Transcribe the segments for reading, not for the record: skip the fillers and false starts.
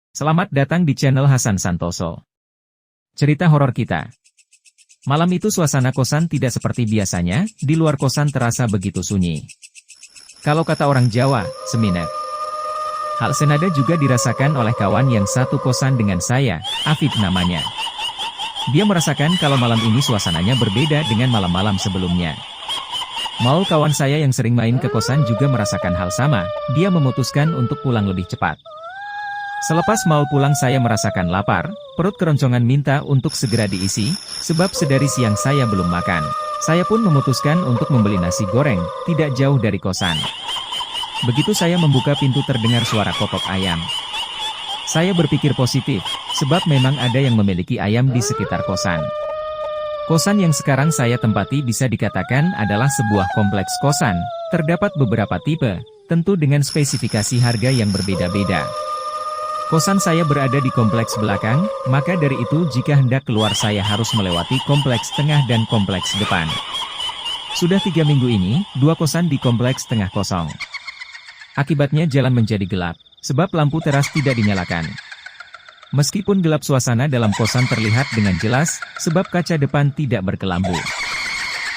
Selamat datang di channel Hasan Santoso. Cerita horor kita. Malam itu suasana kosan tidak seperti biasanya, di luar kosan terasa begitu sunyi. Kalau kata orang Jawa, seminep. Hal senada juga dirasakan oleh kawan yang satu kosan dengan saya, Afid namanya. Dia merasakan kalau malam ini suasananya berbeda dengan malam-malam sebelumnya. Mau kawan saya yang sering main ke kosan juga merasakan hal sama, dia memutuskan untuk pulang lebih cepat. Selepas mau pulang saya merasakan lapar, perut keroncongan minta untuk segera diisi, sebab sedari siang saya belum makan. Saya pun memutuskan untuk membeli nasi goreng, tidak jauh dari kosan. Begitu saya membuka pintu terdengar suara kokok ayam. Saya berpikir positif, sebab memang ada yang memiliki ayam di sekitar kosan. Kosan yang sekarang saya tempati bisa dikatakan adalah sebuah kompleks kosan, terdapat beberapa tipe, tentu dengan spesifikasi harga yang berbeda-beda. Kosan saya berada di kompleks belakang, maka dari itu jika hendak keluar saya harus melewati kompleks tengah dan kompleks depan. Sudah 3 minggu ini, 2 kosan di kompleks tengah kosong. Akibatnya jalan menjadi gelap, sebab lampu teras tidak dinyalakan. Meskipun gelap suasana dalam kosan terlihat dengan jelas, sebab kaca depan tidak berkelambu.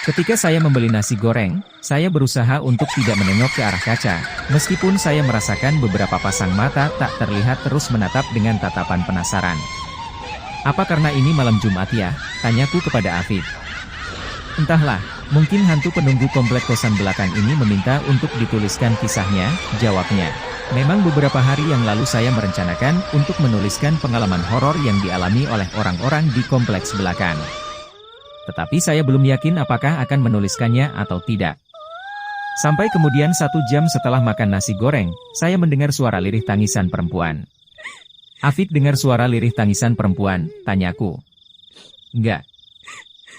Ketika saya membeli nasi goreng, saya berusaha untuk tidak menengok ke arah kaca, meskipun saya merasakan beberapa pasang mata tak terlihat terus menatap dengan tatapan penasaran. Apa karena ini malam Jumat ya? Tanyaku kepada Afid. Entahlah, mungkin hantu penunggu komplek kosan belakang ini meminta untuk dituliskan kisahnya, jawabnya. Memang beberapa hari yang lalu saya merencanakan untuk menuliskan pengalaman horor yang dialami oleh orang-orang di kompleks belakang. Tetapi saya belum yakin apakah akan menuliskannya atau tidak. Sampai kemudian 1 jam setelah makan nasi goreng, saya mendengar suara lirih tangisan perempuan. Afid dengar suara lirih tangisan perempuan, tanyaku. Enggak.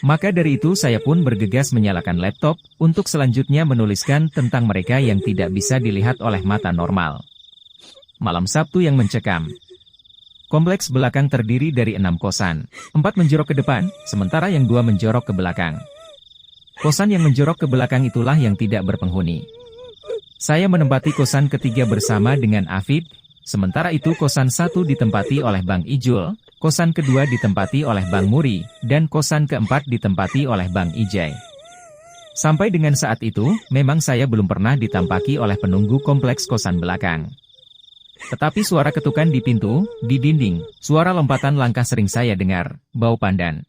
Maka dari itu saya pun bergegas menyalakan laptop, untuk selanjutnya menuliskan tentang mereka yang tidak bisa dilihat oleh mata normal. Malam Sabtu yang mencekam. Kompleks belakang terdiri dari 6 kosan, 4 menjorok ke depan, sementara yang 2 menjorok ke belakang. Kosan yang menjorok ke belakang itulah yang tidak berpenghuni. Saya menempati kosan ketiga bersama dengan Afid, sementara itu kosan 1 ditempati oleh Bang Ijul, kosan kedua ditempati oleh Bang Muri, dan kosan keempat ditempati oleh Bang Ijay. Sampai dengan saat itu, memang saya belum pernah ditampaki oleh penunggu kompleks kosan belakang. Tetapi suara ketukan di pintu, di dinding, suara lompatan langkah sering saya dengar, bau pandan.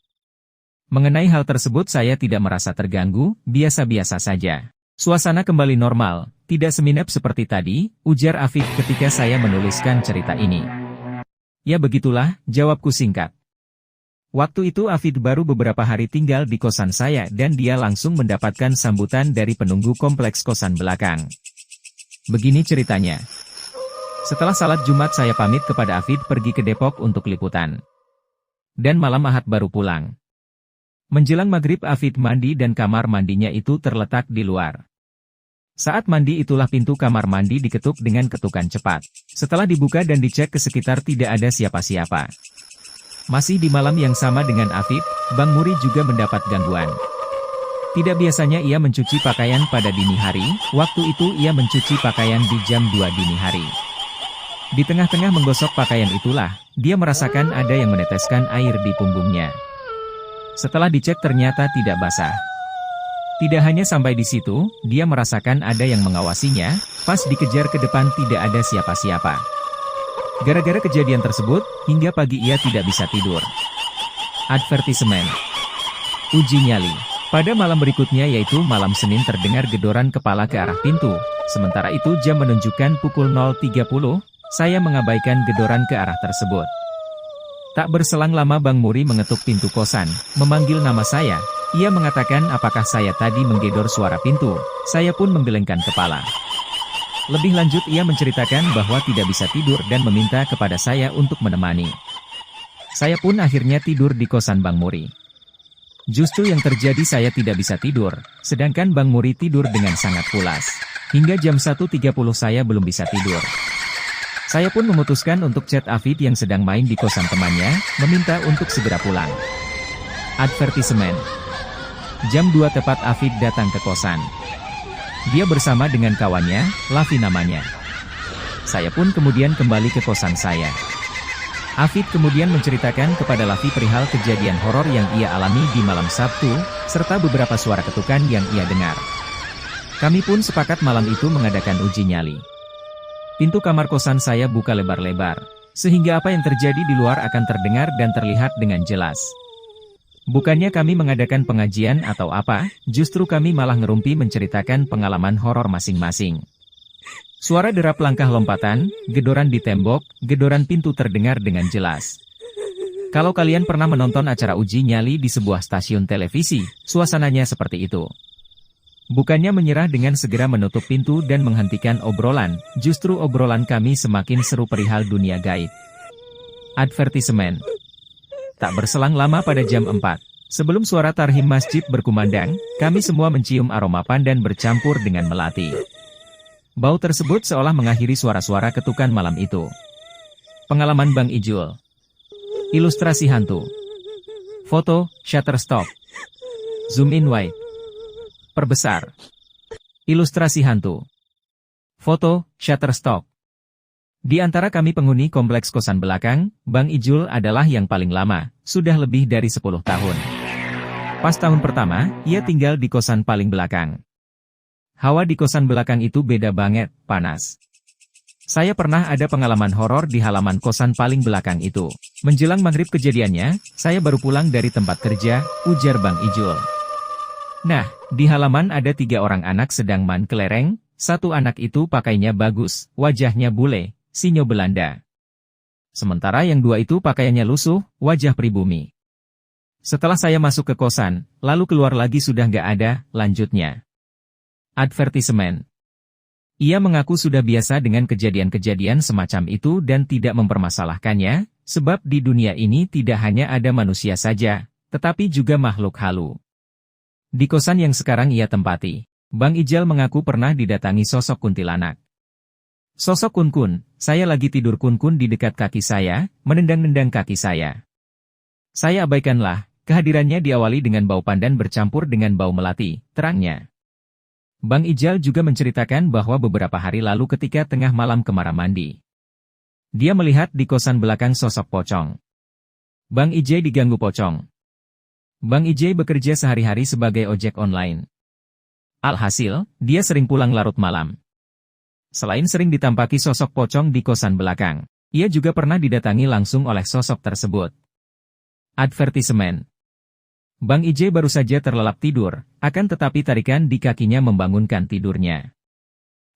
Mengenai hal tersebut saya tidak merasa terganggu, biasa-biasa saja. Suasana kembali normal, tidak seminep seperti tadi, ujar Afid ketika saya menuliskan cerita ini. Ya begitulah, jawabku singkat. Waktu itu Afid baru beberapa hari tinggal di kosan saya dan dia langsung mendapatkan sambutan dari penunggu kompleks kosan belakang. Begini ceritanya. Setelah salat Jumat saya pamit kepada Afid pergi ke Depok untuk liputan. Dan malam Ahad baru pulang. Menjelang maghrib Afid mandi dan kamar mandinya itu terletak di luar. Saat mandi itulah pintu kamar mandi diketuk dengan ketukan cepat. Setelah dibuka dan dicek ke sekitar tidak ada siapa-siapa. Masih di malam yang sama dengan Afid, Bang Muri juga mendapat gangguan. Tidak biasanya ia mencuci pakaian pada dini hari, waktu itu ia mencuci pakaian di jam 2 dini hari. Di tengah-tengah menggosok pakaian itulah, dia merasakan ada yang meneteskan air di punggungnya. Setelah dicek ternyata tidak basah. Tidak hanya sampai di situ, dia merasakan ada yang mengawasinya, pas dikejar ke depan tidak ada siapa-siapa. Gara-gara kejadian tersebut, hingga pagi ia tidak bisa tidur. Advertisement. Uji nyali. Pada malam berikutnya yaitu malam Senin terdengar gedoran kepala ke arah pintu, sementara itu jam menunjukkan pukul 0.30, saya mengabaikan gedoran ke arah tersebut. Tak berselang lama Bang Muri mengetuk pintu kosan, memanggil nama saya. Ia mengatakan apakah saya tadi menggedor suara pintu, saya pun menggelengkan kepala. Lebih lanjut ia menceritakan bahwa tidak bisa tidur dan meminta kepada saya untuk menemani. Saya pun akhirnya tidur di kosan Bang Muri. Justru yang terjadi saya tidak bisa tidur, sedangkan Bang Muri tidur dengan sangat pulas. Hingga jam 1.30 saya belum bisa tidur. Saya pun memutuskan untuk chat Afid yang sedang main di kosan temannya, meminta untuk segera pulang. Advertisement. Jam 2 tepat Afid datang ke kosan. Dia bersama dengan kawannya, Lavi namanya. Saya pun kemudian kembali ke kosan saya. Afid kemudian menceritakan kepada Lavi perihal kejadian horor yang ia alami di malam Sabtu, serta beberapa suara ketukan yang ia dengar. Kami pun sepakat malam itu mengadakan uji nyali. Pintu kamar kosan saya buka lebar-lebar, sehingga apa yang terjadi di luar akan terdengar dan terlihat dengan jelas. Bukannya kami mengadakan pengajian atau apa, justru kami malah ngerumpi menceritakan pengalaman horor masing-masing. Suara derap langkah lompatan, gedoran di tembok, gedoran pintu terdengar dengan jelas. Kalau kalian pernah menonton acara uji nyali di sebuah stasiun televisi, suasananya seperti itu. Bukannya menyerah dengan segera menutup pintu dan menghentikan obrolan, justru obrolan kami semakin seru perihal dunia gaib. Advertisement. Tak berselang lama pada jam 4, sebelum suara tarhim masjid berkumandang, kami semua mencium aroma pandan bercampur dengan melati. Bau tersebut seolah mengakhiri suara-suara ketukan malam itu. Pengalaman Bang Ijul. Ilustrasi hantu. Foto, Shutterstock. Zoom in wide. Perbesar. Ilustrasi hantu. Foto, Shutterstock. Di antara kami penghuni kompleks kosan belakang, Bang Ijul adalah yang paling lama, sudah lebih dari 10 tahun. Pas tahun pertama, ia tinggal di kosan paling belakang. Hawa di kosan belakang itu beda banget, panas. Saya pernah ada pengalaman horor di halaman kosan paling belakang itu. Menjelang maghrib kejadiannya, saya baru pulang dari tempat kerja, ujar Bang Ijul. Nah, di halaman ada 3 orang anak sedang main kelereng, satu anak itu pakainya bagus, wajahnya bule, sinyo Belanda. Sementara yang 2 itu pakaiannya lusuh, wajah pribumi. Setelah saya masuk ke kosan, lalu keluar lagi sudah nggak ada, lanjutnya. Advertisement. Ia mengaku sudah biasa dengan kejadian-kejadian semacam itu dan tidak mempermasalahkannya, sebab di dunia ini tidak hanya ada manusia saja, tetapi juga makhluk halu. Di kosan yang sekarang ia tempati, Bang Ijal mengaku pernah didatangi sosok kuntilanak. Sosok Kun-kun, saya lagi tidur Kun-kun di dekat kaki saya, menendang-nendang kaki saya. Saya abaikanlah, kehadirannya diawali dengan bau pandan bercampur dengan bau melati, terangnya. Bang Ijal juga menceritakan bahwa beberapa hari lalu ketika tengah malam kamar mandi, dia melihat di kosan belakang sosok pocong. Bang Ijay diganggu pocong. Bang Ijay bekerja sehari-hari sebagai ojek online. Alhasil, dia sering pulang larut malam. Selain sering ditampaki sosok pocong di kosan belakang, ia juga pernah didatangi langsung oleh sosok tersebut. Advertisement. Bang Ijay baru saja terlelap tidur, akan tetapi tarikan di kakinya membangunkan tidurnya.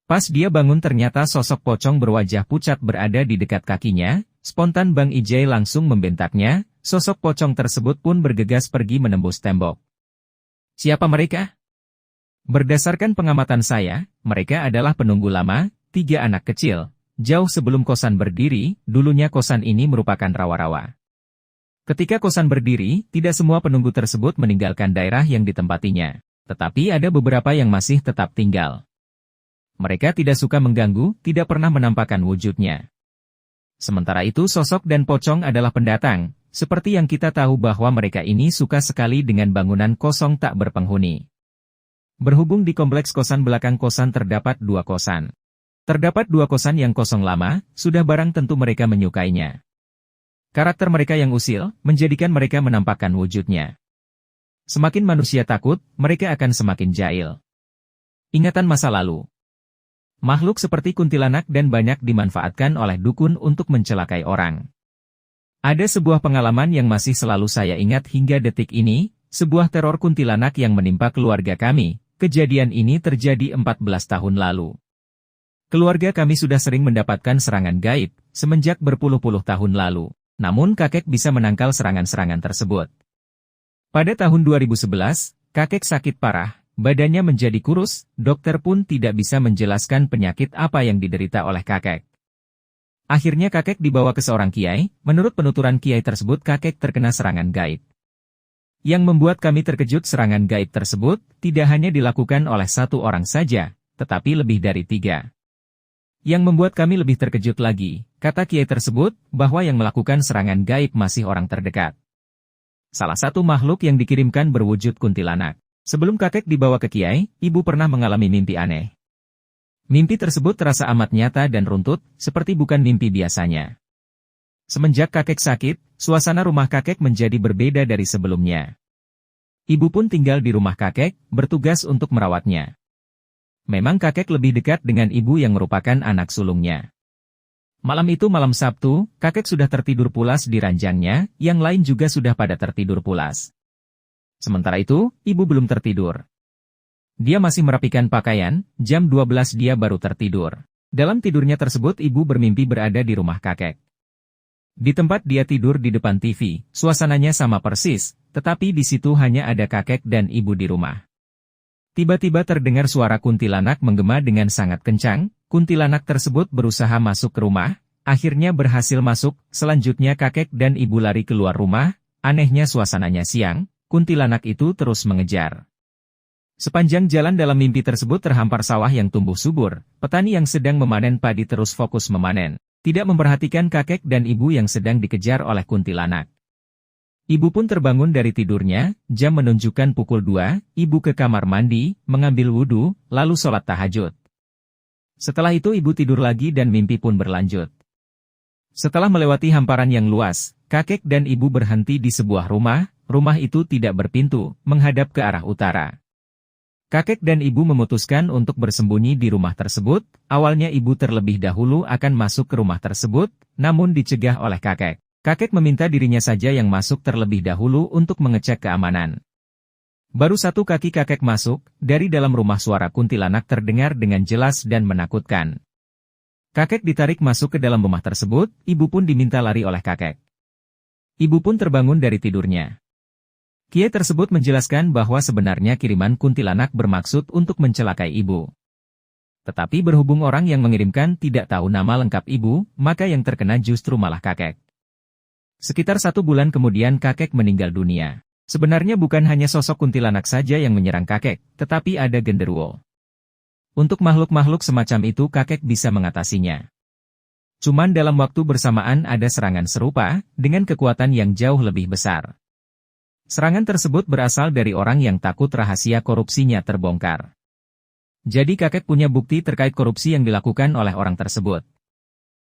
Pas dia bangun ternyata sosok pocong berwajah pucat berada di dekat kakinya, spontan Bang Ijay langsung membentaknya, sosok pocong tersebut pun bergegas pergi menembus tembok. Siapa mereka? Berdasarkan pengamatan saya, mereka adalah penunggu lama, 3 anak kecil. Jauh sebelum kosan berdiri, dulunya kosan ini merupakan rawa-rawa. Ketika kosan berdiri, tidak semua penunggu tersebut meninggalkan daerah yang ditempatinya, tetapi ada beberapa yang masih tetap tinggal. Mereka tidak suka mengganggu, tidak pernah menampakkan wujudnya. Sementara itu sosok dan pocong adalah pendatang, seperti yang kita tahu bahwa mereka ini suka sekali dengan bangunan kosong tak berpenghuni. Berhubung di kompleks kosan belakang kosan terdapat 2 kosan. Terdapat 2 kosan yang kosong lama, sudah barang tentu mereka menyukainya. Karakter mereka yang usil, menjadikan mereka menampakkan wujudnya. Semakin manusia takut, mereka akan semakin jahil. Ingatan masa lalu. Makhluk seperti kuntilanak dan banyak dimanfaatkan oleh dukun untuk mencelakai orang. Ada sebuah pengalaman yang masih selalu saya ingat hingga detik ini, sebuah teror kuntilanak yang menimpa keluarga kami. Kejadian ini terjadi 14 tahun lalu. Keluarga kami sudah sering mendapatkan serangan gaib, semenjak berpuluh-puluh tahun lalu. Namun kakek bisa menangkal serangan-serangan tersebut. Pada tahun 2011, kakek sakit parah, badannya menjadi kurus, dokter pun tidak bisa menjelaskan penyakit apa yang diderita oleh kakek. Akhirnya kakek dibawa ke seorang kiai, menurut penuturan kiai tersebut kakek terkena serangan gaib. Yang membuat kami terkejut serangan gaib tersebut, tidak hanya dilakukan oleh 1 orang saja, tetapi lebih dari 3. Yang membuat kami lebih terkejut lagi, kata kiai tersebut, bahwa yang melakukan serangan gaib masih orang terdekat. Salah satu makhluk yang dikirimkan berwujud kuntilanak. Sebelum kakek dibawa ke kiai, ibu pernah mengalami mimpi aneh. Mimpi tersebut terasa amat nyata dan runtut, seperti bukan mimpi biasanya. Semenjak kakek sakit, suasana rumah kakek menjadi berbeda dari sebelumnya. Ibu pun tinggal di rumah kakek, bertugas untuk merawatnya. Memang kakek lebih dekat dengan ibu yang merupakan anak sulungnya. Malam itu malam Sabtu, kakek sudah tertidur pulas di ranjangnya, yang lain juga sudah pada tertidur pulas. Sementara itu, ibu belum tertidur. Dia masih merapikan pakaian, jam 12 dia baru tertidur. Dalam tidurnya tersebut ibu bermimpi berada di rumah kakek. Di tempat dia tidur di depan TV, suasananya sama persis, tetapi di situ hanya ada kakek dan ibu di rumah. Tiba-tiba terdengar suara kuntilanak menggema dengan sangat kencang, kuntilanak tersebut berusaha masuk ke rumah, akhirnya berhasil masuk, selanjutnya kakek dan ibu lari keluar rumah, anehnya suasananya siang, kuntilanak itu terus mengejar. Sepanjang jalan dalam mimpi tersebut terhampar sawah yang tumbuh subur, petani yang sedang memanen padi terus fokus memanen, tidak memperhatikan kakek dan ibu yang sedang dikejar oleh kuntilanak. Ibu pun terbangun dari tidurnya, jam menunjukkan pukul 2, ibu ke kamar mandi, mengambil wudhu, lalu sholat tahajud. Setelah itu ibu tidur lagi dan mimpi pun berlanjut. Setelah melewati hamparan yang luas, kakek dan ibu berhenti di sebuah rumah, rumah itu tidak berpintu, menghadap ke arah utara. Kakek dan ibu memutuskan untuk bersembunyi di rumah tersebut, awalnya ibu terlebih dahulu akan masuk ke rumah tersebut, namun dicegah oleh kakek. Kakek meminta dirinya saja yang masuk terlebih dahulu untuk mengecek keamanan. Baru satu kaki kakek masuk, dari dalam rumah suara kuntilanak terdengar dengan jelas dan menakutkan. Kakek ditarik masuk ke dalam rumah tersebut, ibu pun diminta lari oleh kakek. Ibu pun terbangun dari tidurnya. Kiai tersebut menjelaskan bahwa sebenarnya kiriman kuntilanak bermaksud untuk mencelakai ibu. Tetapi berhubung orang yang mengirimkan tidak tahu nama lengkap ibu, maka yang terkena justru malah kakek. Sekitar 1 bulan kemudian kakek meninggal dunia. Sebenarnya bukan hanya sosok kuntilanak saja yang menyerang kakek, tetapi ada genderuwo. Untuk makhluk-makhluk semacam itu kakek bisa mengatasinya. Cuman dalam waktu bersamaan ada serangan serupa, dengan kekuatan yang jauh lebih besar. Serangan tersebut berasal dari orang yang takut rahasia korupsinya terbongkar. Jadi kakek punya bukti terkait korupsi yang dilakukan oleh orang tersebut.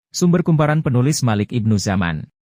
Sumber kumparan penulis Malik Ibnu Zaman.